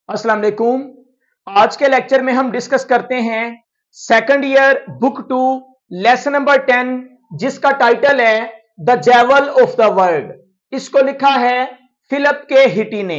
अस्सलाम वालेकुम। आज के लेक्चर में हम डिस्कस करते हैं second year book 2 lesson number 10 जिसका टाइटल है the jewel of the world. इसको लिखा है फिलिप के हिटी ने।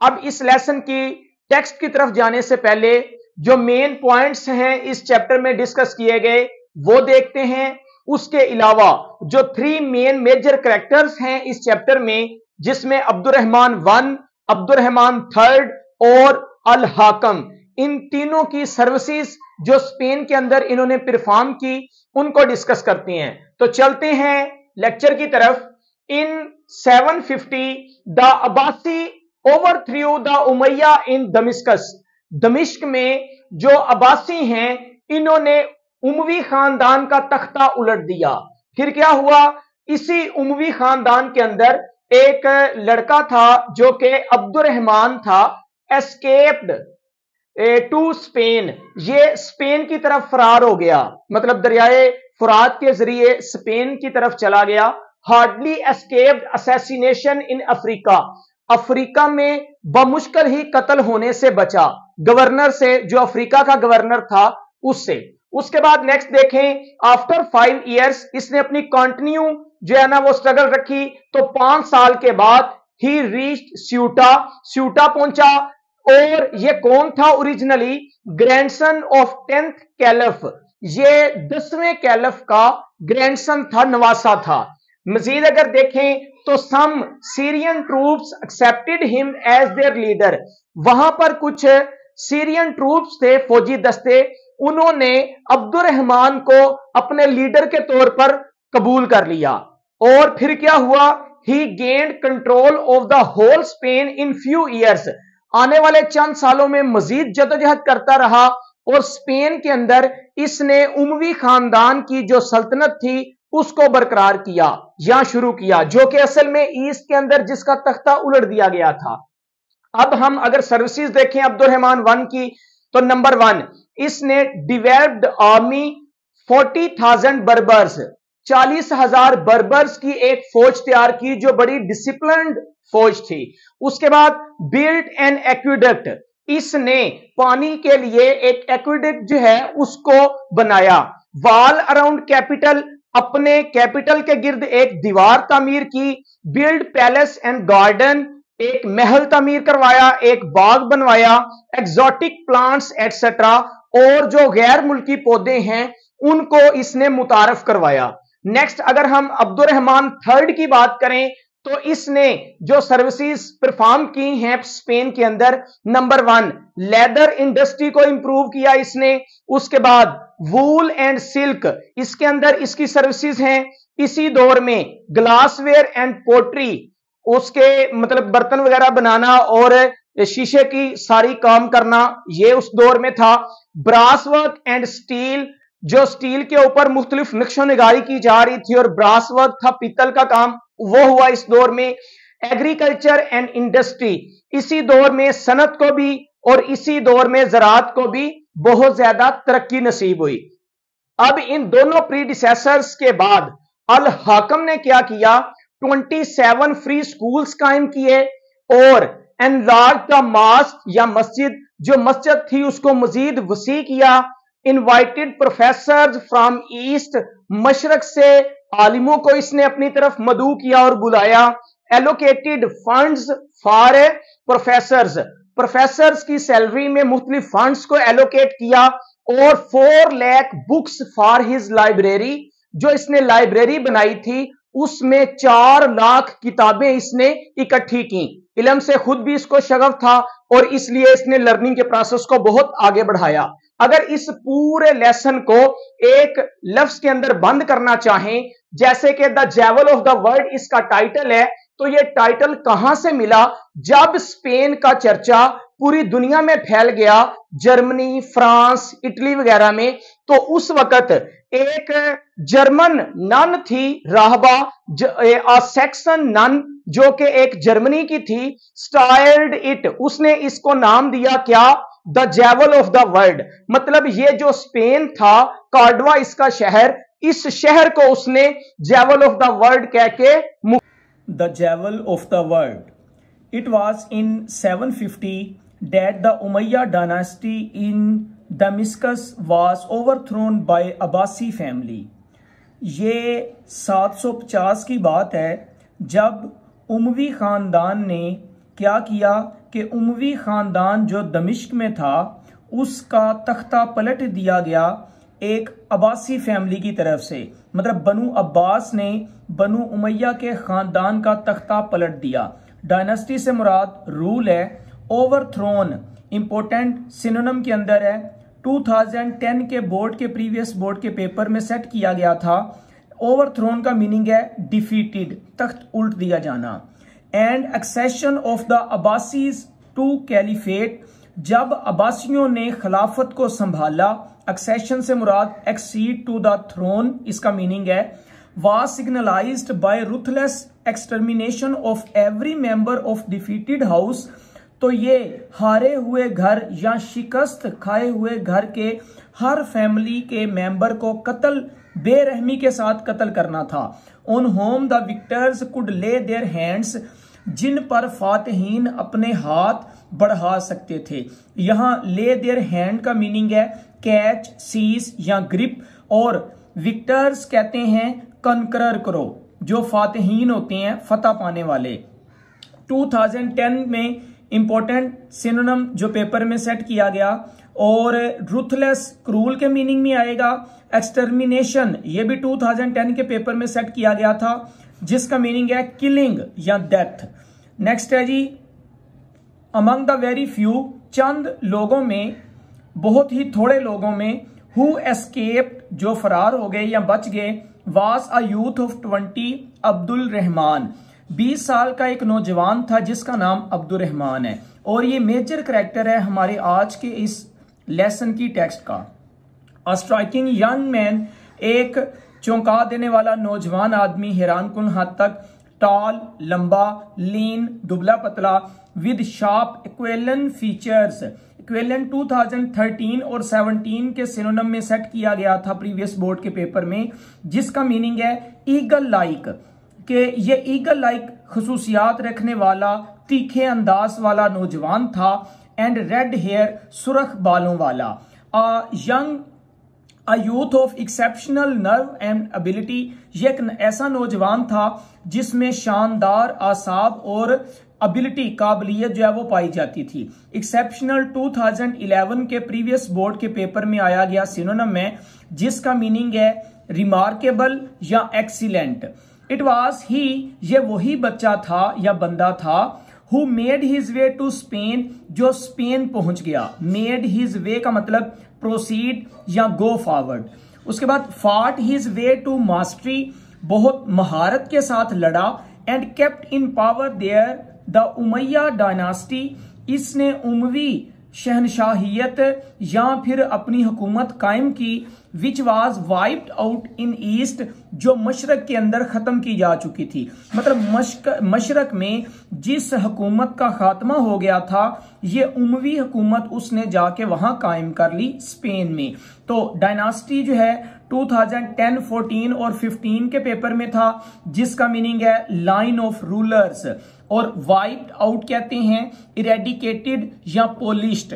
अब इस लेसन की टेक्स्ट की तरफ जाने से पहले जो मेन पॉइंट्स हैं इस चैप्टर में डिस्कस किए गए वो देखते हैं। उसके अलावा जो 3 मेन मेजर कैरेक्टर्स हैं इस चैप्टर में, जिसमें अब्दुर्रहमान 1, अब्दुर्रहमान 3 और अल हाकम, इन तीनों की सर्विसेज जो स्पेन के अंदर इन्होंने परफॉर्म की उनको डिस्कस करते हैं। तो चलते हैं लेक्चर की तरफ। In 750 the Abbasi overthrew the Umayya in Damascus. दमिश्क में जो अब्बासी हैं इन्होंने उमवी खानदान का तख्ता उलट दिया। फिर क्या हुआ, इसी उमवी खानदान के अंदर एक लड़का था जो कि अब्दुर्रहमान था, एस्केप्ड टू स्पेन। ये स्पेन की तरफ फरार हो गया, मतलब दरियाए फुरात के जरिए स्पेन की तरफ चला गया। Hardly escaped assassination in Africa. Africa में बमुश्किल ही कत्ल होने से बचा, गवर्नर से, जो अफ्रीका का गवर्नर था उससे। उसके बाद नेक्स्ट देखें, आफ्टर 5 इयर्स इसने अपनी कंटिन्यू जो है ना वो स्ट्रगल रखी। तो 5 साल के बाद ही रीच्ड स्यूटा पहुंचा। और ये कौन था originally? Grandson of 10th caliph. ये 10वें कैलिफ का ग्रैंडसन था, नवासा था। मजीद अगर देखें तो some Syrian troops accepted him as their leader. वहां पर कुछ सीरियन ट्रूप्स थे, फौजी दस्ते, उन्होंने अब्दुर्रहमान को अपने लीडर के तौर पर कबूल कर लिया। और फिर क्या हुआ, he gained control of the whole Spain in few years. आने वाले चंद सालों में मजीद जदोजहद करता रहा और स्पेन के अंदर इसने उमवी खानदान की जो सल्तनत थी उसको बरकरार किया या शुरू किया, जो कि असल में ईस्ट के अंदर जिसका तख्ता उलट दिया गया था। अब हम अगर सर्विसेज देखें अब्दुर्रहमान 1 की, तो नंबर 1, इसने डिवेल्प्ड आर्मी 40,000 बर्बर्स, 40,000 बर्बर्स की एक फौज तैयार की जो बड़ी डिसिप्लिन्ड फौज थी। उसके बाद बिल्ड एन एक्विडक्ट, इसने पानी के लिए एक एक्विडक्ट जो है उसको बनाया। वॉल अराउंड कैपिटल, अपने कैपिटल के गिर्द एक दीवार तामीर की। बिल्ड पैलेस एंड गार्डन, एक महल तामीर करवाया, एक बाग बनवाया। एक्सोटिक प्लांट्स एटसेट्रा, और जो गैर मुल्की पौधे हैं उनको इसने मुतारफ करवाया। नेक्स्ट अगर हम अब्दुर्रहमान 3 की बात करें तो इसने जो सर्विसेज परफॉर्म की हैं स्पेन के अंदर, नंबर 1, लेदर इंडस्ट्री को इंप्रूव किया इसने। उसके बाद वूल एंड सिल्क, इसके अंदर इसकी सर्विसेज हैं। इसी दौर में ग्लासवेयर एंड पोट्री, उसके मतलब बर्तन वगैरह बनाना और शीशे की सारी काम करना, ये उस दौर में था। ब्रास वर्क एंड स्टील, जो स्टील के ऊपर मुख्तलिफ नक्शो निगारी की जा रही थी और ब्रास वर्क था, पीतल का काम, वो हुआ इस दौर में। एग्रीकल्चर एंड इंडस्ट्री, इसी दौर में सनत को भी और इसी दौर में ज़राअत को भी बहुत ज्यादा तरक्की नसीब हुई। अब इन दोनों प्रीडिसेसर्स के बाद अल हाकम ने क्या किया, 27 फ्री स्कूल्स कायम किए और एनलार्ज द मॉस्क या मस्जिद, जो मस्जिद थी उसको मजीद वसी किया। Invited professors from east, Mashrak से आलिमों को इसने अपनी तरफ मदऊ किया और बुलाया। एलोकेटेड फंड्स फॉर प्रोफेसर्स की सैलरी में मुख्तलिफ फंड्स को एलोकेट किया। और 4 lakh books for his library, जो इसने लाइब्रेरी बनाई थी उसमें 4 लाख किताबें इसने इकट्ठी की। इल्म से खुद भी इसको शगफ था और इसलिए इसने लर्निंग के प्रोसेस को बहुत आगे बढ़ाया। अगर इस पूरे लेसन को एक लफ्ज के अंदर बंद करना चाहें, जैसे कि the jewel of the world इसका टाइटल है, तो ये टाइटल कहां से मिला? जब स्पेन का चर्चा पूरी दुनिया में फैल गया, जर्मनी, फ्रांस, इटली वगैरह में, तो उस वक्त एक जर्मन नन थी, राहबा सेक्सन नन, जो कि एक जर्मनी की थी, स्टाइल्ड इट, उसने इसको नाम दिया क्या? The jewel of the world. मतलब ये जो स्पेन था, कार्डवा इसका शहर, इस शहर को उसने जैवल ऑफ द वर्ल्ड कह के, the jewel of the world. It was in 750 that the Umayyad dynasty in Damascus was overthrown by Abbasi family। ये 750 की बात है जब उमवी ख़ानदान ने क्या किया कि उमवी ख़ानदान जो दमिश्क में था उसका तख्ता पलट दिया गया एक अब्बासी फैमिली की तरफ से। मतलब बनु अब्बास ने बनु उमैया के ख़ानदान का तख्ता पलट दिया। डायनेस्टी से मुराद रूल है। ओवरथ्रोन इंपॉर्टेंट सिनोनिम के अंदर है। 2010 के बोर्ड के प्रीवियस बोर्ड के पेपर में सेट किया गया था। ओवरथ्रोन का मीनिंग है डिफीटेड, तख्त उल्ट दिया जाना। And accession of the Abbasids to caliphate, जब अब्बासियों ने खिलाफत को संभाला। एक्सेशन से मुराद एक्सीड टू द थ्रोन, इसका मीनिंग है was signalised by ruthless extermination of every member of defeated house. तो ये हारे हुए घर या शिकस्त खाए हुए घर के हर फैमिली के मेंबर को कत्ल, बेरहमी के साथ कत्ल करना था। On whom the victors could lay their hands, जिन पर फातहीन अपने हाथ बढ़ा सकते थे। यहां ले देयर हैंड का मीनिंग है कैच, सीज या ग्रिप, और विक्टर्स कहते हैं कनकरर करो, जो फातहीन होते हैं, फतह पाने वाले। 2010 में इंपॉर्टेंट सिनोनिम जो पेपर में सेट किया गया, और रूथलेस क्रूल के मीनिंग में आएगा। एक्सटर्मिनेशन ये भी 2010 के पेपर में सेट किया गया था, जिसका मीनिंग है किलिंग या डेथ। नेक्स्ट है जी, अमंग द वेरी फ्यू, चंद लोगों में, बहुत ही थोड़े लोगों में, हु एस्केप्ड जो फरार हो गए या बच गए, was a youth of 20, Abdul Rahman, 20 साल का एक नौजवान था जिसका नाम अब्दुल रहमान है। और ये मेजर करैक्टर है हमारे आज के इस लेसन की टेक्स्ट का। अ स्ट्राइकिंग यंग मैन, एक चौंका देने वाला नौजवान आदमी, हैरानकुन हद तक, टॉल लंबा, लीन दुबला पतला, विद शार्प एक्वेलन फीचर्स। एक्वेलन 2013 और 17 के सिनोनिम में सेट किया गया था प्रीवियस बोर्ड के पेपर में, जिसका मीनिंग है ईगल लाइक, कि ये ईगल लाइक खसूसियात रखने वाला, तीखे अंदाज वाला नौजवान था। एंड रेड हेयर, सुर्ख बालों वाला। A youth of exceptional nerve and ability, ये एक ऐसा नौजवान था जिसमें शानदार आसाब और एबिलिटी, काबिलियत जो है वो पाई जाती थी। एक्सेप्शनल 2011 के प्रीवियस बोर्ड के पेपर में आया गया सिनोनिम में, जिसका मीनिंग है रिमार्केबल या एक्सीलेंट। इट वाज ही, ये वही बच्चा था या बंदा था, who made his way to Spain, जो स्पेन पहुंच गया। मेड हिज वे का मतलब प्रोसीड या गो फॉरवर्ड। उसके बाद फाट हिज वे टू मास्टरी, बहुत महारत के साथ लड़ा। And kept in power there the Umayyad dynasty, इसने उमवी शहनशाहियत या फिर अपनी हुकूमत कायम की। Which was wiped out in east, जो मशरक के अंदर खत्म की जा चुकी थी। मतलब मशरक में जिस हुकूमत का खात्मा हो गया था, ये उमवी हुकूमत उसने जाके वहां कायम कर ली स्पेन में। तो डायनास्टी जो है 2010, 14 और 15 के पेपर में था, जिसका मीनिंग है लाइन ऑफ रूलर्स। और वाइप्ड आउट कहते हैं इरेडिकेटेड या पोलिश्ड।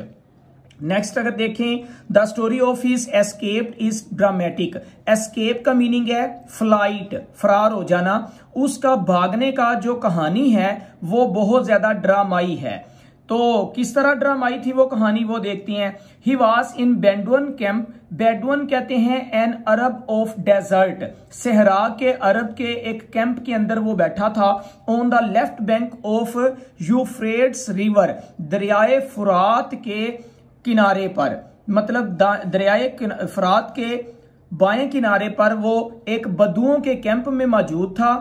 नेक्स्ट अगर देखें, the story of his escape is dramatic. Escape का मीनिंग है फ्लाइट, फरार हो जाना। उसका भागने का जो कहानी है वो बहुत ज्यादा ड्रामाई है। तो किस तरह ड्रामाई थी वो कहानी, वो देखती हैं। ही वॉज इन बेडवन कैंप, बेडवन कहते हैं एन अरब ऑफ डेजर्ट, सहरा के अरब के एक कैंप के अंदर वो बैठा था। On the left bank of Euphrates river, दरियाए फुरात के किनारे पर, मतलब दरियाए फुरात के बाएं किनारे पर वो एक बदुओं के कैंप में मौजूद था।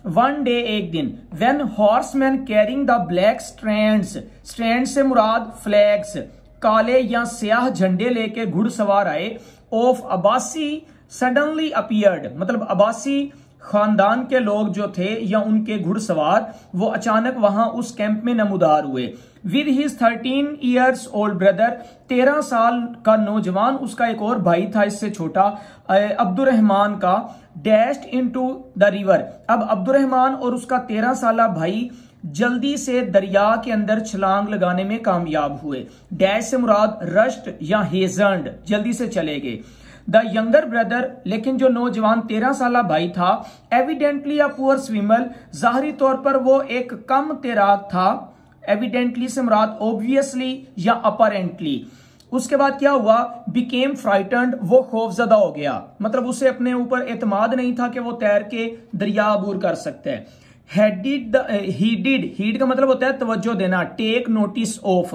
वन डे, एक दिन, when horseman carrying the black strands, strand से मुराद फ्लैग्स, काले या स्याह झंडे लेके घुड़सवार आए। ऑफ अब्बासी सडनली अपीयर्ड, मतलब अब्बासी खानदान के लोग जो थे या उनके घुड़सवार, वो अचानक वहां उस कैंप में नमूदार हुए। With his 13 years old brother, 13 साल का नौजवान उसका एक और भाई था इससे छोटा, अब्दुल रहमान का। डैश्ड इनटू द रिवर, अब अब्दुल रहमान और उसका 13 साला भाई जल्दी से दरिया के अंदर छलांग लगाने में कामयाब हुए। डैश से मुराद रश्ड या हेजन्ड, जल्दी से चले गए। द यंगर ब्रदर, लेकिन जो नौजवान 13 साल भाई था, एविडेंटली अ पुअर स्विमर, जाहरी तौर पर वो एक कम तैराक था। एविडेंटली से मुराद ऑब्वियसली या अपरेंटली। उसके बाद क्या हुआ, बिकेम फ्राइटन्ड, वो खौफजदा हो गया, मतलब उसे अपने ऊपर एतमाद नहीं था कि वो तैर के दरिया अबूर कर सकते हैं। हीड का मतलब होता है तवज्जो देना, take notice of.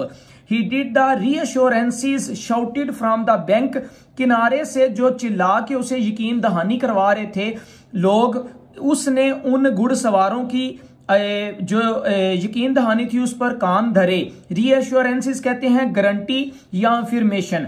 Heeded the reassurances shouted from the bank, किनारे से जो चिल्ला के उसे यकीन दहानी करवा रहे थे लोग, उसने उन घुड़सवारों की जो यकीन दहानी थी उस पर कान धरे। रीअश्योरेंसेस कहते हैं गारंटी या अफर्मेशन।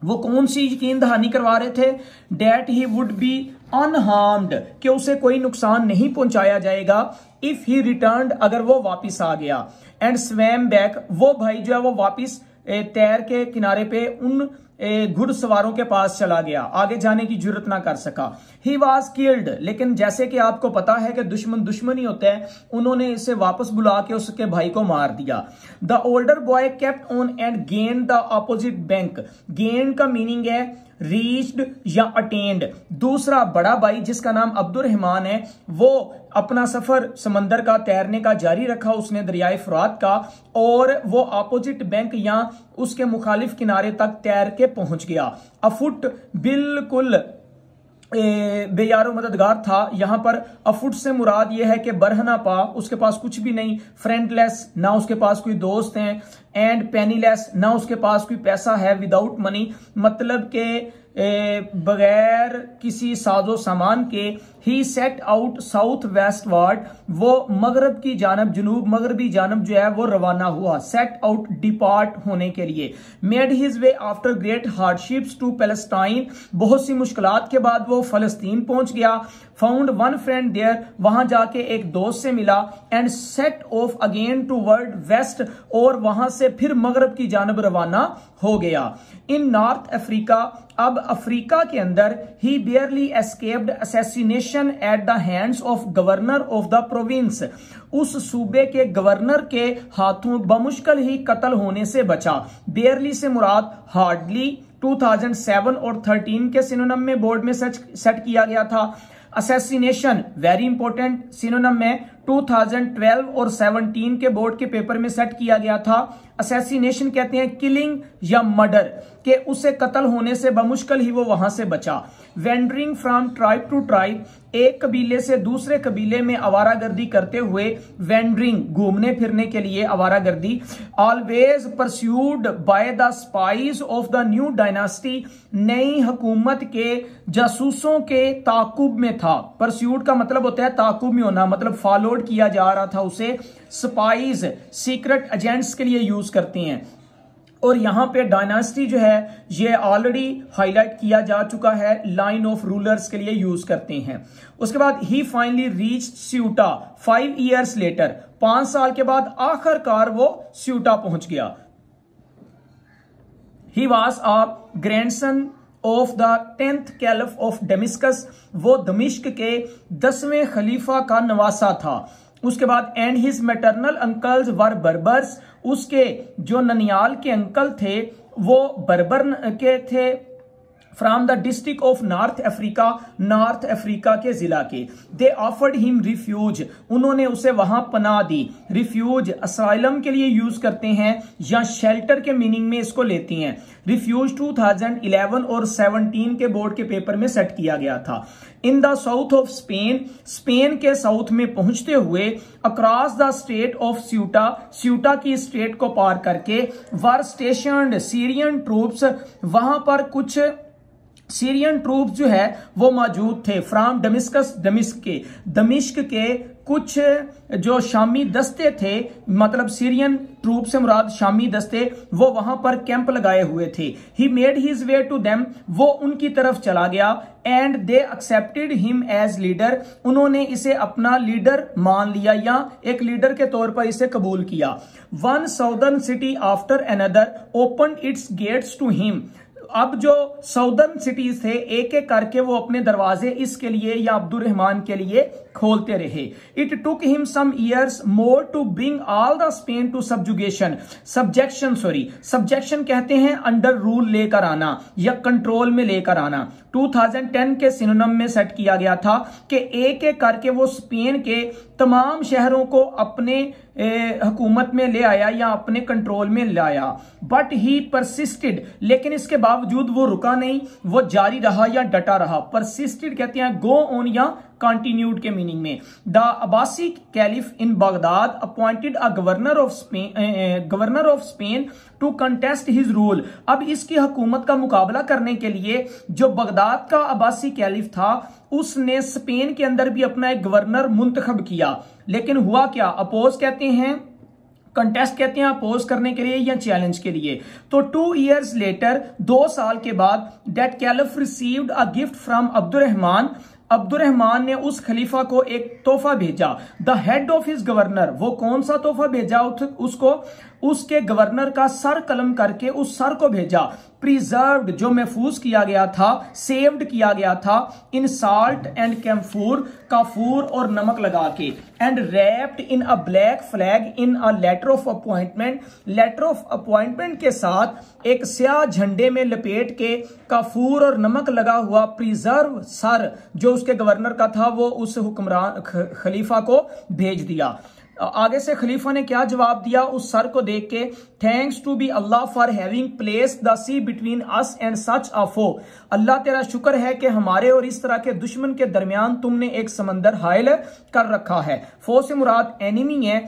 वो कौन सी यकीन दहानी करवा रहे थे, that he would be unharmed, कि उसे कोई नुकसान नहीं पहुंचाया जाएगा, इफ ही रिटर्न्ड, अगर वो वापिस आ गया, एंड स्वैम बैक, वो भाई जो है वो वापिस तैर के किनारे पे उन घुड़सवारों के पास चला गया, आगे जाने की जरूरत ना कर सका। ही वॉज किल्ड, लेकिन जैसे कि आपको पता है कि दुश्मन ही होते हैं, उन्होंने इसे वापस बुला के उसके भाई को मार दिया। The older boy kept on and gain the opposite bank, gain का मीनिंग है रीच्ड या अटेंड। दूसरा बड़ा भाई जिसका नाम अब्दुर्रहमान है, वो अपना सफर समंदर का तैरने का जारी रखा, उसने दरियाए फुरात का, और वो अपोजिट बैंक या उसके मुखालिफ किनारे तक तैर के पहुंच गया। अफुट बिल्कुल बेयारो मददगार था। यहां पर अफुट से मुराद यह है कि बरहना पा, उसके पास कुछ भी नहीं, फ्रेंडलेस, ना उसके पास कोई दोस्त हैं, एंड पेनीलेस, ना उसके पास कोई पैसा है, विदाउट मनी, मतलब के बगैर किसी साजो सामान के। He set out southwestward, वो मगरब की जानब, जनूब मगरबी जानब जो है वो रवाना हुआ, सेट आउट डिपार्ट होने के लिए। Made his way after great hardships to Palestine, बहुत सी मुश्किलात के बाद वो फलस्तीन पहुंच गया। फाउंड वन फ्रेंड देयर, वहां जाके एक दोस्त से मिला, and set off again toward west, और वहां से फिर मगरब की जानब रवाना हो गया। इन नॉर्थ अफ्रीका, अब अफ्रीका के अंदर, he barely escaped assassination at the hands of governor of the province, उस सूबे के गवर्नर के हाथों बमुश्किल ही कत्ल होने से बचा। बियरली से मुराद हार्डली, 2007 और 13 के सिनोनिम में बोर्ड में सेट किया गया था। असैसिनेशन वेरी इंपॉर्टेंट, सिनोनिम में 2012 और 17 के बोर्ड के पेपर में सेट किया गया था। असैसिनेशन कहते हैं किलिंग या मर्डर, के उसे कत्ल होने से बमुश्किल ही वो वहां से बचा। Wandering from tribe to tribe, एक कबीले से दूसरे कबीले में आवारागर्दी करते हुए, वेंडरिंग घूमने फिरने के लिए आवारागर्दी। Always pursued by the spies of the new dynasty, नई हुकूमत के जासूसों के ताकुब में था। परस्यूड का मतलब होता है ताकुब में होना, मतलब फॉलोड किया जा रहा था उसे। स्पाइस सीक्रेट एजेंट्स के लिए यूज करते हैं। और यहां पे डायनास्टी जो है ये ऑलरेडी हाईलाइट किया जा चुका है, लाइन ऑफ रूलर्स के लिए यूज करते हैं। उसके बाद he finally reach Ceuta 5 years later, 5 साल के बाद आखिरकार वो स्यूटा पहुंच गया। He was a grandson of the 10th caliph of Damascus, वो दमिश्क के 10वें खलीफा का नवासा था। उसके बाद एंड हिज मैटरनल अंकल्स वर बर्बर्स, उसके जो ननियाल के अंकल थे वो बर्बर के थे। From the district of north Africa, north Africa के जिला के। दे ऑफर्ड हिम रिफ्यूज, उन्होंने उसे वहां पनाह दी। रिफ्यूज असाइलम के लिए यूज करते हैं या शेल्टर के मीनिंग में इसको लेती हैं। रिफ्यूज 2011 और 17 के बोर्ड के पेपर में सेट किया गया था। In the south of Spain, Spain के साउथ में पहुंचते हुए, अक्रॉस द स्टेट ऑफ स्यूटा, स्यूटा की स्टेट को पार करके, वर स्टेशनड सीरियन ट्रूप्स, वहां पर कुछ सीरियन ट्रूप्स जो है वो मौजूद थे। फ्रॉम डमिस्कस, दमिश्क के कुछ जो शामी दस्ते थे, मतलब सीरियन ट्रूप से मुराद शामी दस्ते, वो वहां पर कैंप लगाए हुए थे। He made his way to them, वो उनकी तरफ चला गया। And they accepted him as leader, उन्होंने इसे अपना लीडर मान लिया या एक लीडर के तौर पर इसे कबूल किया। One southern city after another open its gates to him, अब जो साउदर्न सिटीज थे एक एक करके वो अपने दरवाजे इसके लिए या अब्दुर्रहमान के लिए खोलते रहे। It took him some years more to bring all the Spain to subjection कहते हैं अंडर रूल लेकर आना या कंट्रोल में लेकर आना। 2010 के सिनोनिम में सेट किया गया था कि एक एक करके वो स्पेन के तमाम शहरों को अपने हुकूमत में ले आया या अपने कंट्रोल में लाया। बट ही परसिस्टेड, लेकिन इसके बावजूद वो रुका नहीं, वो जारी रहा या डटा रहा। परसिस्टेड कहते हैं गो ऑन या कंटिन्यूड के मीनिंग में। The Abbasid caliph in Baghdad appointed a governor of Spain to contest his rule. अब इसकी हुकूमत का मुकाबला करने के लिए जो बगदाद का अब्बासी कैलिफ था उसने स्पेन के अंदर भी अपना एक गवर्नर मुंतखब किया। लेकिन हुआ क्या? अपोज कहते हैं, कंटेस्ट कहते हैं अपोज करने के लिए या चैलेंज के लिए। तो 2 years लेटर, 2 साल के बाद, that caliph received a gift from Abdurrahman ने उस खलीफा को एक तोहफा भेजा। The head of his governor, वो कौन सा तोहफा भेजा उसको? उसके गवर्नर का सर कलम करके उस सर को भेजा। प्रिजर्व्ड, जो महफूज किया गया था, सेव्ड किया गया था, इन साल्ट एंड कैम्फूर, काफूर और नमक लगा के, and wrapped in a black flag in a letter of appointment. Letter of appointment के साथ एक स्याह झंडे में लपेट के काफूर और नमक लगा हुआ प्रिजर्व सर जो उसके गवर्नर का था वो उस हुक्मरान खलीफा को भेज दिया। आगे से खलीफा ने क्या जवाब दिया उस सर को देख के? Thanks to be Allah for having placed the sea between us and such a foe. अल्लाह तेरा शुक्र है कि हमारे और इस तरह के दुश्मन के दरमियान तुमने एक समंदर हायल कर रखा है। फो से मुराद एनिमी है।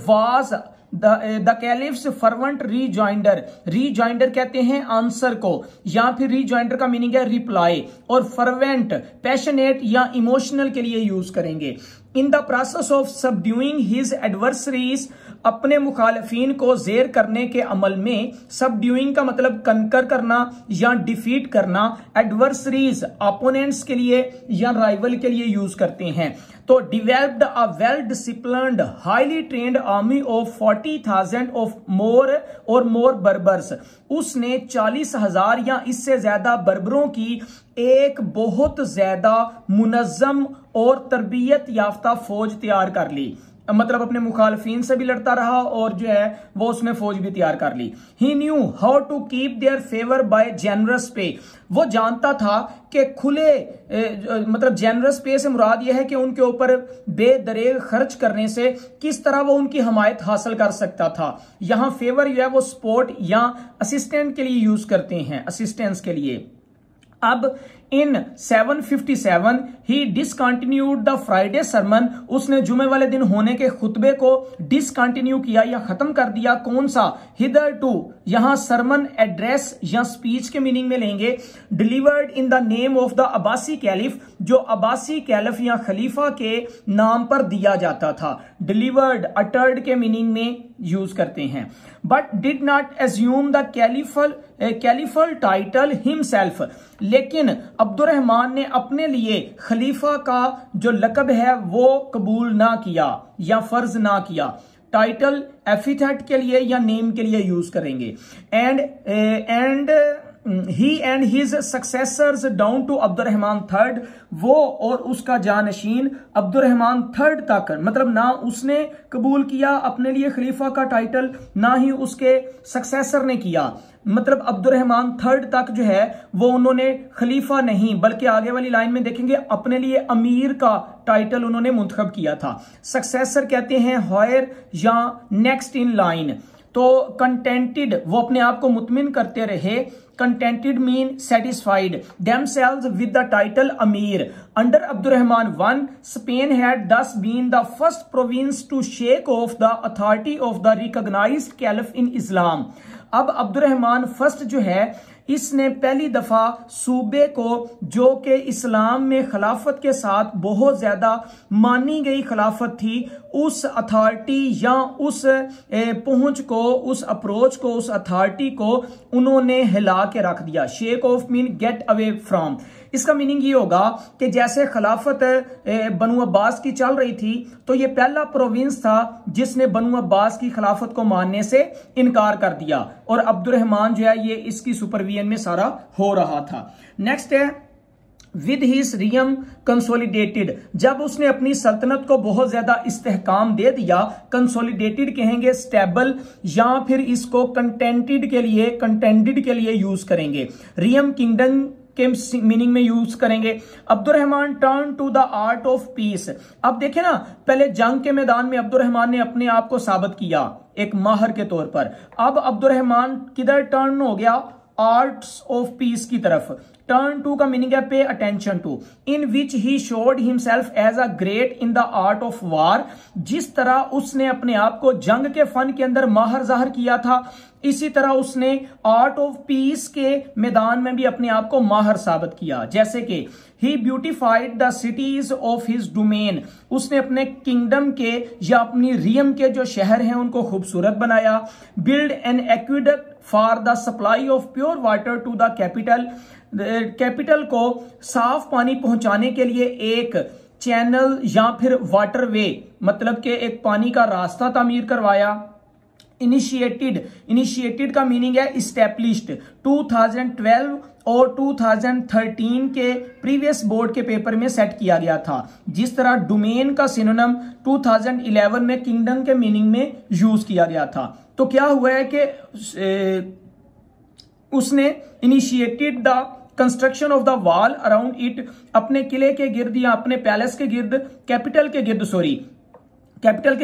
वाज द कैलिफ्स फर्वेंट रीजॉइंडर कहते हैं आंसर को, या फिर रीजॉइंडर का मीनिंग है रिप्लाई, और फर्वेंट पैशनेट या इमोशनल के लिए यूज करेंगे। In the process of subduing his adversaries, अपने मुखालिफिन को जेर करने के अमल में, सबड्यूइंग का मतलब कनकर करना या डिफीट करना, एडवर्सरीज अपोनेंट्स के लिए या राइवल के लिए यूज करते हैं। तो developed a well disciplined highly trained army of 40,000 of more Berbers. उसने 40,000 या इससे ज्यादा बर्बरों की एक बहुत ज्यादा मुनज्जम और तरबियत याफ्ता फौज तैयार कर ली। मतलब अपने मुखालफीन से भी लड़ता रहा और जो है वो उसने फौज भी तैयार कर ली। He knew how to keep their favour by generous pay. वो जानता था कि खुले मतलब जेनरस पे से मुराद यह है कि उनके ऊपर बेदरेग खर्च करने से किस तरह वो उनकी हमायत हासिल कर सकता था। यहां फेवर जो है वो सपोर्ट या असिस्टेंट के लिए यूज करते हैं, असिस्टेंस के लिए। अब इन 757 ही डिसकंटिन्यूड द फ्राइडे सरमन। उसने जुमे वाले दिन होने के खुतबे को डिसकंटिन्यू किया या खत्म कर दिया। कौन सा? हिदर टू, यहां सरमन एड्रेस या स्पीच के मीनिंग में लेंगे। Delivered in the name of the Abbasid caliph, जो अब्बासी कैलिफ या खलीफा के नाम पर दिया जाता था। डिलीवर्ड अटर्ड के मीनिंग में यूज करते हैं। But did not assume the caliphal title himself, लेकिन अब्दुर्रहमान ने अपने लिए खलीफा का जो लकब है वो कबूल ना किया या फर्ज ना किया। टाइटल एपिथेट के लिए या नेम के लिए यूज करेंगे। And he and his successors down to Abdurrahman third, वो और उसका जानशीन अब्दुर्रहमान थर्ड तक, मतलब ना उसने कबूल किया अपने लिए खलीफा का टाइटल, ना ही उसके सक्सेसर ने किया। मतलब अब्दुर्रहमान थर्ड तक जो है वो उन्होंने खलीफा नहीं बल्कि आगे वाली लाइन में देखेंगे अपने लिए अमीर का टाइटल उन्होंने मुंतखब किया था। सक्सेसर कहते हैं हायर या नेक्स्ट इन लाइन। तो कंटेंटेड, वो अपने आप को मुतमिन करते रहे। Contented mean satisfied themselves with the title Amir. Under Abdurrahman I, Spain had thus been the first province to shake off the authority of the recognized caliph in Islam. अब Abdurrahman first जो है इसने पहली दफा सूबे को जो कि इस्लाम में खिलाफत के साथ बहुत ज्यादा मानी गई खिलाफत थी, उस अथॉरिटी या उस पहुंच को, उस अप्रोच को, उस अथॉरिटी को उन्होंने हिला के रख दिया। Shake of mean get away from. इसका मीनिंग ये होगा कि जैसे खिलाफत बनु अब्बास की चल रही थी तो ये पहला प्रोविंस था जिसने बनु अब्बास की खिलाफत को मानने से इनकार कर दिया और अब्दुर्रहमान जो है ये इसकी सुपरविजन में सारा हो रहा था। नेक्स्ट है विद हिज रियम कंसोलिडेटेड, जब उसने अपनी सल्तनत को बहुत ज्यादा इस्तेहकाम दे दिया। कंसोलिडेटेड कहेंगे स्टेबल या फिर इसको कंटेंटेड के लिए यूज करेंगे। रियम किंगडम के मीनिंग में यूज करेंगे। Abdurrahman turn to the art of peace. अब देखें ना, पहले जंग के मैदान में अब्दुर्रहमान ने अपने आप को साबित किया एक माहिर के तौर पर। अब अब्दुर्रहमान किधर टर्न हो गया? आर्ट्स ऑफ पीस की तरफ। टर्न टू का मीनिंग है pay attention to, in which he showed himself as a great in the art of war. जिस तरह उसने अपने आप को जंग के फन के अंदर माहिर जाहिर किया था, इसी तरह उसने आर्ट ऑफ पीस के मैदान में भी अपने आप को माहिर साबित किया। जैसे कि he beautified the cities of his domain, उसने अपने किंगडम के या अपनी रियम के जो शहर हैं उनको खूबसूरत बनाया। Build an aqueduct for the supply of pure water to the capital, capital को साफ पानी पहुंचाने के लिए एक चैनल या फिर वाटरवे मतलब के एक पानी का रास्ता तामीर करवाया। इनिशिएटेड का मीनिंग है इस्टेब्लिश्ड। 2012 और 2013 के प्रीवियस बोर्ड के पेपर में सेट किया गया था। जिस तरह डोमेन का सिनोनिम 2011 में किंगडम के मीनिंग में यूज किया गया था। तो क्या हुआ है कि उसने initiated the construction of the wall around it, अपने किले के गिर्द या अपने पैलेस के गिर्द, कैपिटल के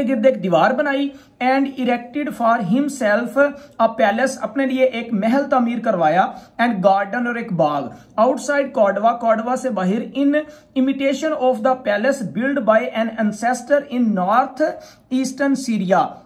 गिर्द एक दीवार बनाई। And erected for himself a palace, अपने लिए एक महल तामीर करवाया। एंड गार्डन, और एक बाग। आउटसाइड कॉर्डवा, कॉर्डवा से बाहर। इन imitation of the palace build by N ancestor in north eastern Syria,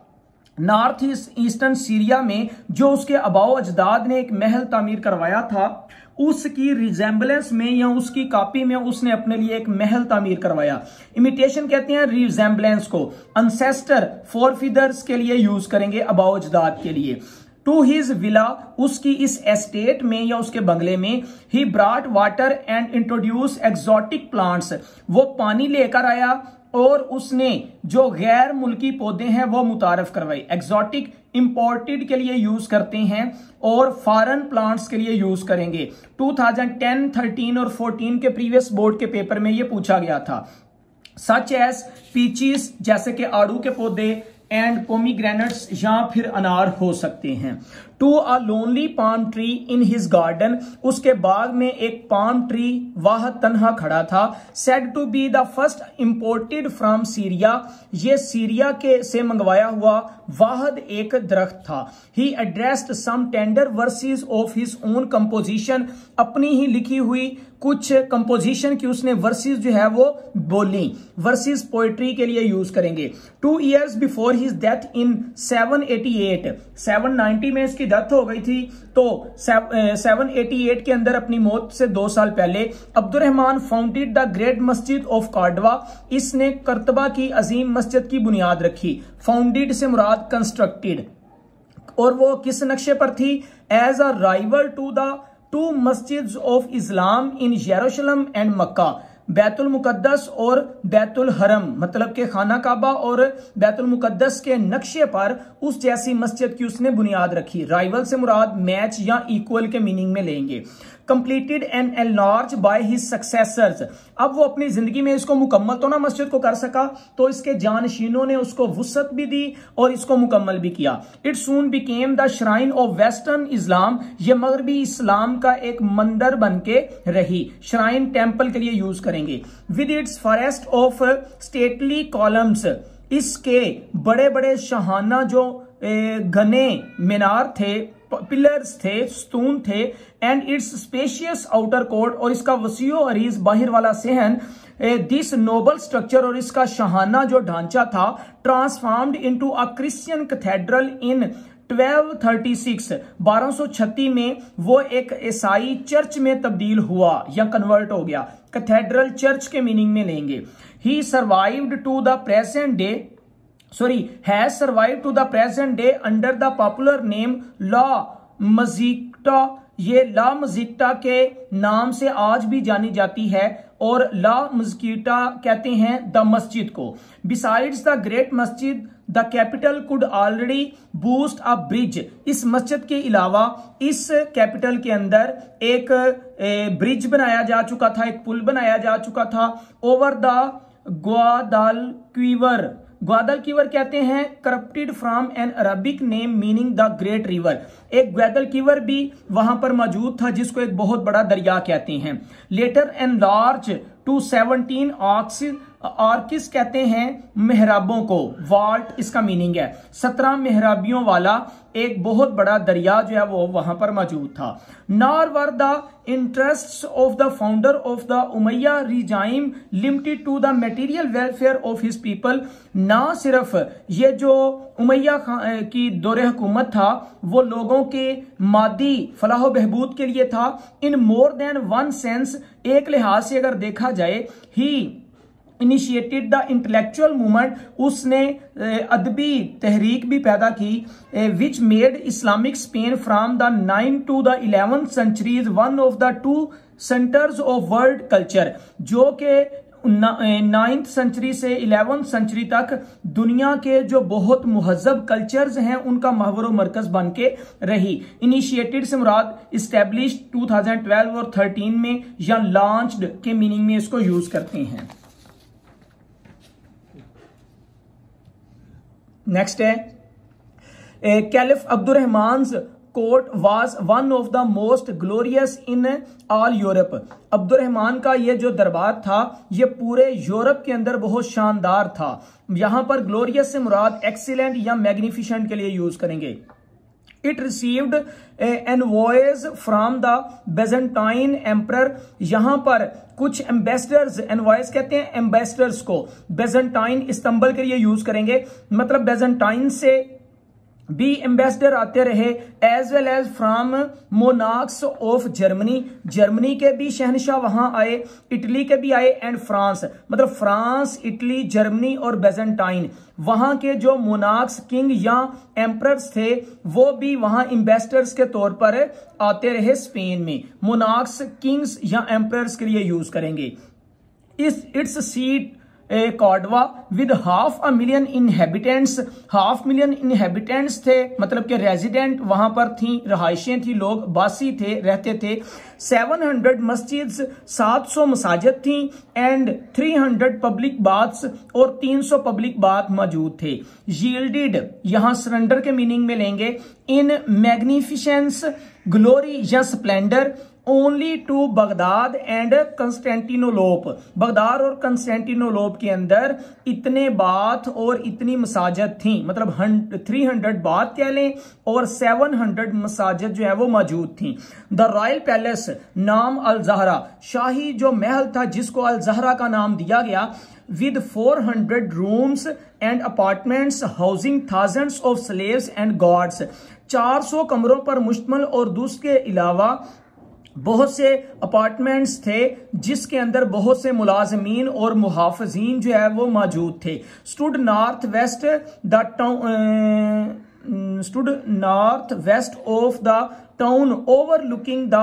north eastern Syria में जो उसके आबाओ अजदाद ने एक महल तामीर करवाया था, उसकी रिजेंबलेंस में या उसकी कॉपी में उसने अपने लिए एक महल तामीर करवाया। इमिटेशन कहते हैं रिजेंबलेंस को। अंसेस्टर फोरफिदर्स के लिए यूज करेंगे, आबाओ अजदाद के लिए। टू हिज विला, उसकी इस एस्टेट में या उसके बंगले में। He brought water and introduce exotic plants, वो पानी लेकर आया और उसने जो गैर मुल्की पौधे हैं वो मुतारफ करवाई। एक्सोटिक इंपोर्टेड के लिए यूज करते हैं और फॉरेन प्लांट्स के लिए यूज करेंगे। 2010, 13 और 14 के प्रीवियस बोर्ड के पेपर में ये पूछा गया था। सच एज पीचीज, जैसे कि आड़ू के पौधे, एंड पोमीग्रेनेट्स या फिर अनार हो सकते हैं। To a lonely palm tree in his garden, उसके बाग में एक पाम ट्री वाह तन्हा खड़ा था। Said to be the first imported from Syria, ये सीरिया के से मंगवाया हुआ वाहद एक दरख्त था। He addressed some tender verses of his own composition, अपनी ही लिखी हुई कुछ कंपोजिशन की उसने वर्सेस जो है वो बोली। वर्सेस पोएट्री के लिए यूज करेंगे। 2 years before his death in 788, 790 में इसकी डेथ हो गई थी, तो 788 के अंदर अपनी मौत से 2 साल पहले अब्दुर्रहमान फाउंडेड द ग्रेट मस्जिद ऑफ कार्डवा, इसने कर्तबा की अजीम मस्जिद की बुनियाद रखी। फाउंडेड से मुराद कंस्ट्रक्टेड, और वो किस नक्शे पर थी? As a rival to the 2 मस्जिद्स of Islam in Jerusalem and मक्का, बैतुल मुकद्दस और बैतुल हरम, मतलब के खाना काबा और बैतुल मुकद्दस के नक्शे पर उस जैसी मस्जिद की उसने बुनियाद रखी। राइवल से मुराद मैच या इक्वल के मीनिंग में लेंगे। Completed and enlarge by his successors, अब वो अपनी जिंदगी में इसको मुकम्मल तो ना मस्जिद को कर सका, तो इसके जानशीनों ने उसको वुसअत भी दी और इसको मुकम्मल भी किया। It soon became the shrine of western Islam, ये मगरबी इस्लाम का एक मंदिर बन के रही। श्राइन टेम्पल के लिए यूज करेंगे। With its forest of stately columns, इसके बड़े बड़े शाहाना जो घने मीनार थे, पिलर्स थे, स्तून थे। And it's spacious outer court, और इसका वसीओ अरीज बाहर वाला सहन। दिस नोबल स्ट्रक्चर, और इसका शाहाना जो ढांचा था, transformed into a Christian cathedral in 1236, 1236 में वो एक ईसाई चर्च में तब्दील हुआ या कन्वर्ट हो गया। कैथेड्रल चर्च के मीनिंग में लेंगे। He survived to the present day, has survived to the present day under the popular name La Mezquita ये ला मस्जिटा के नाम से आज भी जानी जाती है और ला मस्जिटा कहते हैं द मस्जिद को। बिसाइड्स द ग्रेट मस्जिद the capital could already boost a bridge. इस मस्जिद के अलावा इस कैपिटल के अंदर एक ब्रिज बनाया जा चुका था, एक पुल बनाया जा चुका था ओवर द ग्वादालक्विवर। ग्वादलक्विवर कहते हैं corrupted from an Arabic name meaning the great river. एक ग्वादलक्विवर भी वहां पर मौजूद था जिसको एक बहुत बड़ा दरिया कहते हैं। लेटर एंड लार्ज टू 17 आर्किस कहते हैं मेहराबों को। वाल्ट इसका मीनिंग है 17 मेहराबियों वाला एक बहुत बड़ा दरिया जो है वो वहां पर मौजूद था। Nor were the interests of the founder of the Umayya regime limited to the material welfare of his people. ना सिर्फ ये जो उमैया की दौरे हुकूमत था वो लोगों के मादी फलाह बहबूद के लिए था। इन मोर देन वन सेंस, एक लिहाज से अगर देखा जाए, ही इनिशिएटेड द इंटेलेक्चुअल मूवमेंट, उसने अदबी तहरीक भी पैदा की, which made Islamic Spain from the 9 to the 11th centuries one of the 2 centres of world culture, जो के 9th सेंचुरी से 11th सेंचुरी तक दुनिया के जो बहुत मुहज्जब कल्चर्स हैं उनका महवर मरकज बन के रही। इनिशिएटेड से मुराद इस्टेब्लिश 2012 और 13 में या लॉन्च्ड के मीनिंग में इसको यूज करते हैं। नेक्स्ट है caliph Abdurrahman court was one of the most glorious in all Europe. Abdurrahman का ये जो दरबार था ये पूरे यूरोप के अंदर बहुत शानदार था। यहां पर ग्लोरियस से मुराद एक्सीलेंट या मैग्निफिसेंट के लिए यूज करेंगे। It received envoys from the Byzantine emperor. यहां पर कुछ एम्बेसडर्स, एनवॉयज कहते हैं एम्बेसडर्स को, बेजेंटाइन इस्तंबुल के लिए यूज करेंगे, मतलब बेजेंटाइन से भी एम्बेसडर आते रहे, as well as from monarchs of Germany. Germany के भी शहनशाह वहां आए, इटली के भी आए, एंड फ्रांस, मतलब फ्रांस, इटली, जर्मनी और बेजेंटाइन, वहां के जो मोनार्क्स, किंग या एम्परर्स थे वो भी वहां एम्बेसडर्स के तौर पर आते रहे स्पेन में। मोनार्क्स, किंग्स या एम्परर्स के लिए यूज करेंगे। Its seat Cordova with 500,000 inhabitants. 500,000 inhabitants थे, मतलब के रेजिडेंट वहां पर थी, रहायशें थी, लोग बासी थे, रहते थे। 700 मस्जिद्स, 700 मसाजिद थी, एंड 300 पब्लिक बाथ्स, और 300 पब्लिक बाथ मौजूद थे। यील्डेड यहां सरेंडर के मीनिंग में लेंगे। इन मैग्निफिसेंस, ग्लोरी या splendour, only to Baghdad and Constantinople. Baghdad और कंस्टेंटिनोलोप के अंदर इतने बाथ और इतनी मसाजिद थी, मतलब 300 बाथ कह लें और 700 मसाजिद जो है वो मौजूद थी। द रॉयल पैलेस नाम अल जहरा, शाही जो महल था जिसको अल जहरा का नाम दिया गया, with 400 rooms and apartments housing thousands of slaves and guards। 400 कमरों पर मुश्तमिल और दूसरे अलावा बहुत से अपार्टमेंट्स थे जिसके अंदर बहुत से मुलाजमीन और मुहाफिजीन जो है वो मौजूद थे। Stood north west of the town overlooking the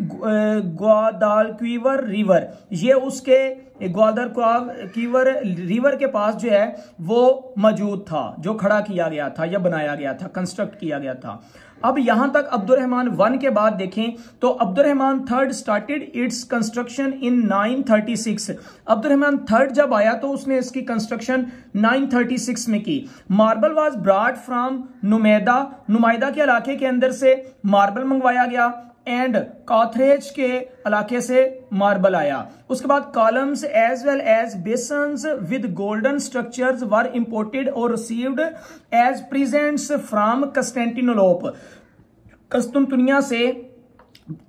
Guadalquivir river. ये उसके ग्वादालक्विवर रिवर के पास जो है वो मौजूद था, जो खड़ा किया गया था या बनाया गया था, कंस्ट्रक्ट किया गया था। अब यहां तक अब्दुर्रहमान 1 के बाद देखें तो अब्दुर्रहमान 3 स्टार्टेड इट्स कंस्ट्रक्शन इन 936। अब्दुर्रहमान 3 जब आया तो उसने इसकी कंस्ट्रक्शन 936 में की। मार्बल वाज ब्रॉट फ्रॉम नुमाइदा के इलाके के अंदर से मार्बल मंगवाया गया, एंड काथरेज के इलाके से मार्बल आया। उसके बाद columns as well as basins with golden structures were imported और received as presents from Constantinople. कस्तुनतुनिया से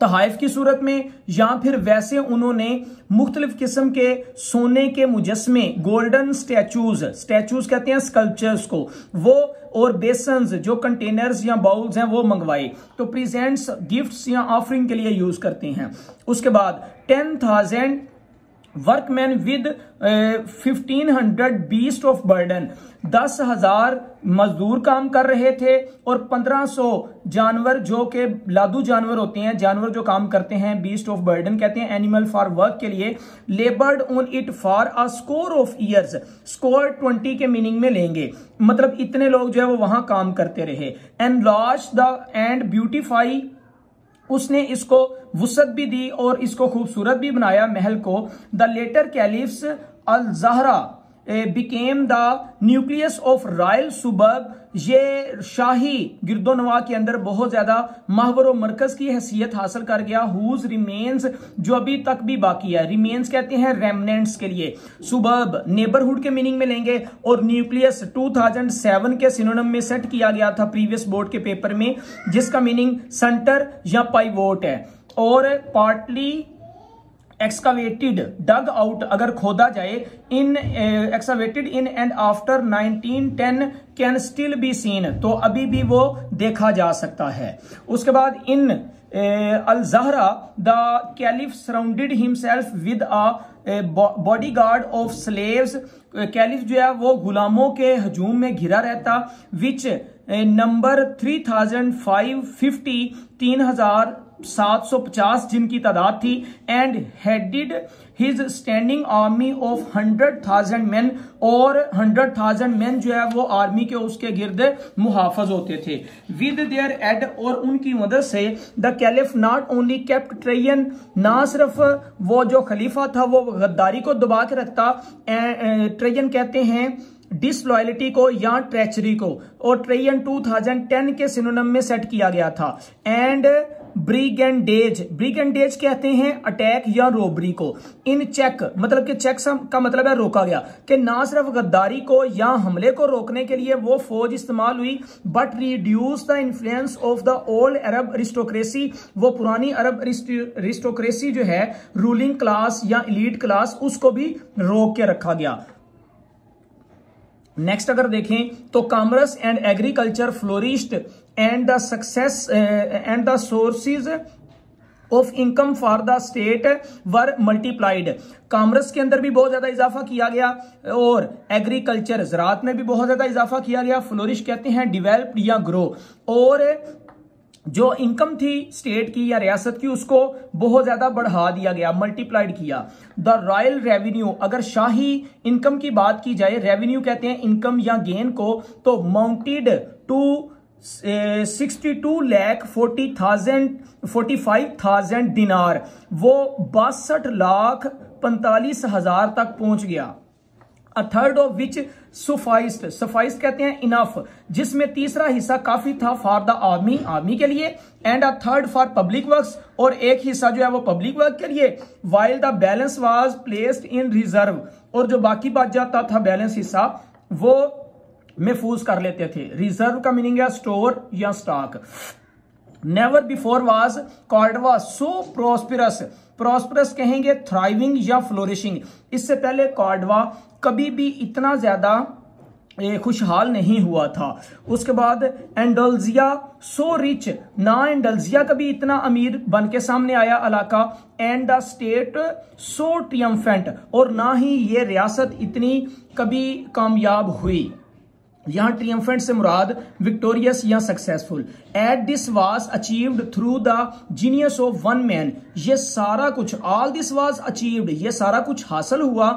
तहाइफ की सूरत में या फिर वैसे उन्होंने मुख्तलिफ किस्म के सोने के मुजस्मे, गोल्डन स्टैचूज कहते हैं स्कल्पचर्स को, वो और बेसन्स जो कंटेनर्स या बाउल्स हैं वो मंगवाए। तो प्रेजेंट्स गिफ्ट्स या ऑफरिंग के लिए यूज करते हैं। उसके बाद 10,000 workman with 1500 beast of burden, 10,000 मजदूर काम कर रहे थे और 1500 जानवर जो कि लादू जानवर होते हैं, जानवर जो काम करते हैं, बीस्ट ऑफ बर्डन कहते हैं एनिमल फॉर वर्क के लिए, लेबर्ड on it for a score of years, score 20 के मीनिंग में लेंगे, मतलब इतने लोग जो है वो वहां काम करते रहे। Enlarged and beautify, उसने इसको वुसत भी दी और इसको खूबसूरत भी बनाया महल को। The later caliphs al Zahra became the nucleus of royal suburb, ये शाही गिरदोनवा के अंदर बहुत ज्यादा महवर मरकज की हैसियत हासिल कर गया। हुज रिमेन्स, जो अभी तक भी बाकी है, रिमेन्स कहते हैं रेमनेंट्स के लिए, सुबर्ब नेबरहुड के मीनिंग में लेंगे, और न्यूक्लियस 2007 के सिनोनिम में सेट किया गया था प्रीवियस बोर्ड के पेपर में, जिसका मीनिंग सेंटर या पाइवोट है। और पार्टली एक्सकावेटेड, डग आउट, अगर खोदा जाए, इन excavated in and after 1910 can still be seen, तो अभी भी वो देखा जा सकता है। उसके बाद in al Zahra the caliph surrounded himself with a bodyguard of slaves, caliph जो है वो गुलामों के हजूम में घिरा रहता, विच नंबर 3550, 3750 जिनकी तादाद थी, and headed his standing army of 100,000 man, और 100,000 मैन जो है वो आर्मी के उसके गिर्द मुहाफज होते थे। विद देयर एड, और उनकी मदद से, the caliph not only kept train, ना सिर्फ वो जो खलीफा था वो गद्दारी को दबा के रखता, ट्रेयन कहते हैं डिसलॉयलिटी को या ट्रेचरी को, और ट्रेयन 2010 के सिनोनिम में सेट किया गया था। एंड ब्रिगेंडेज, ब्रिगेंडेज कहते हैं अटैक या रोबरी को। इन चेक, मतलब कि चेक का मतलब है रोका गया, कि ना सिर्फ गद्दारी को या हमले को रोकने के लिए वो फौज इस्तेमाल हुई, but reduce the influence of the old Arab aristocracy, वो पुरानी अरब अरिस्टोक्रेसी जो है, रूलिंग क्लास या एलीट क्लास, उसको भी रोक के रखा गया। नेक्स्ट अगर देखें तो commerce and agriculture flourished and the success and the sources of income for the state were multiplied, commerce के अंदर भी बहुत ज्यादा इजाफा किया गया और एग्रीकल्चर ज़राअत में भी बहुत ज्यादा इजाफा किया गया। फ्लोरिश कहते हैं डिवेल्प या ग्रो, और जो इनकम थी स्टेट की या रियासत की उसको बहुत ज्यादा बढ़ा दिया गया, मल्टीप्लाइड किया। द रॉयल रेवेन्यू, अगर शाही इनकम की बात की जाए, रेवेन्यू कहते हैं इनकम या गेन को, तो माउंटेड टू 62,45,000 दिनार, वो 62,45,000 तक पहुंच गया। अ थर्ड ऑफ विच सुफाइस्ट, सफाइस्ट कहते हैं इनफ, जिसमें तीसरा हिस्सा काफी था फॉर द आर्मी, आर्मी के लिए, and a third for public works, और एक हिस्सा जो है वो पब्लिक वर्क के लिए। While the balance was placed in reserve, और जो बाकी बच जाता था बैलेंस हिस्सा वो महफूज कर लेते थे। रिजर्व का मीनिंग है स्टोर या stock. Never before was Cordova so prosperous, prosperous कहेंगे थ्राइविंग या फ्लोरिशिंग, इससे पहले कॉर्डवा कभी भी इतना ज्यादा खुशहाल नहीं हुआ था। उसके बाद एंडोल्जिया सो रिच, ना एंडोल्जिया कभी इतना अमीर बन के सामने आया इलाका, एंड द स्टेट सो ट्रियम्फेंट, और ना ही ये रियासत इतनी कभी कामयाब हुई। यहां ट्रियम्फेंट से मुराद विक्टोरियस या successful. At this was achieved through the genius of one man, ये सारा कुछ, ऑल दिस वाज अचीव्ड, ये सारा कुछ हासिल हुआ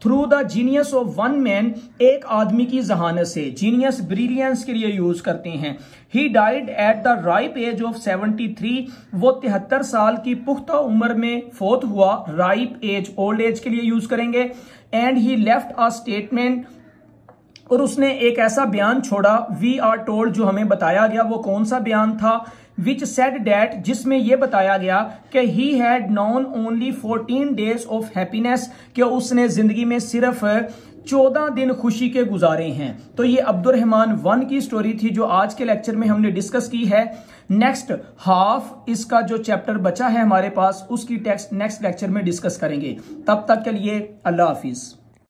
through the genius of one man, एक आदमी की जहानत से। जीनियस ब्रिलियंस के लिए यूज करते हैं। He died at the ripe age of 73, वो 73 साल की पुख्ता उम्र में फोत हुआ। राइप एज ओल्ड एज के लिए यूज करेंगे। And he left a statement, और उसने एक ऐसा बयान छोड़ा, वी आर टोल्ड, जो हमें बताया गया, वो कौन सा बयान था, विच सेड डैट, जिसमें यह बताया गया कि he had non only 14 days of happiness, कि उसने जिंदगी में सिर्फ 14 दिन खुशी के गुजारे हैं। तो ये अब्दुर्रहमान 1 की स्टोरी थी जो आज के लेक्चर में हमने डिस्कस की है। नेक्स्ट हाफ इसका जो चैप्टर बचा है हमारे पास, उसकी टेक्स्ट नेक्स्ट लेक्चर में डिस्कस करेंगे। तब तक के लिए अल्लाह हाफिज।